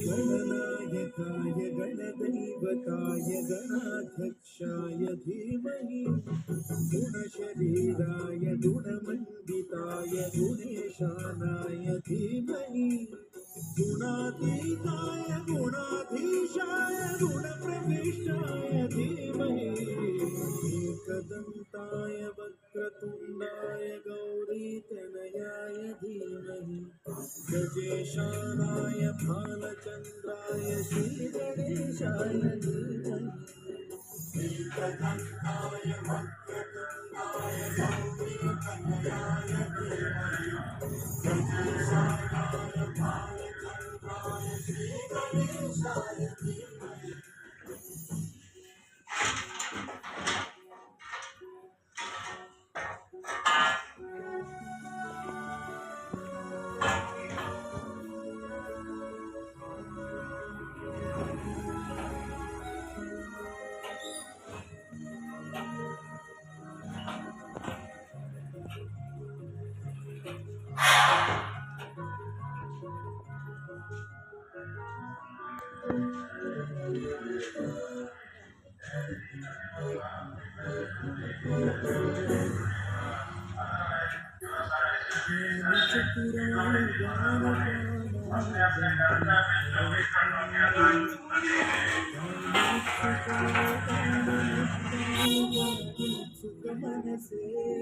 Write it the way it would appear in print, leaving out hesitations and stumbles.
गणनायकाय गणदैवताय गणाध्यक्षाय धीमहि गुणशरीराय गुणमण्डिताय गुणेशानाय धीमहि गुणातीताय गुणाधीशाय गुणप्रविष्टाय धीमहि एकदन्ताय वक्रतुण्डाय गौरीतनयाय धीमहि गजेशानाय भालचन्द्राय श्रीगणेशाय धीमहि एकदन्ताय वक्रतुण्डाय गौरीतनयाय धीमहि गजेशानाय भालचन्द्राय श्रीगणेशाय धीमहि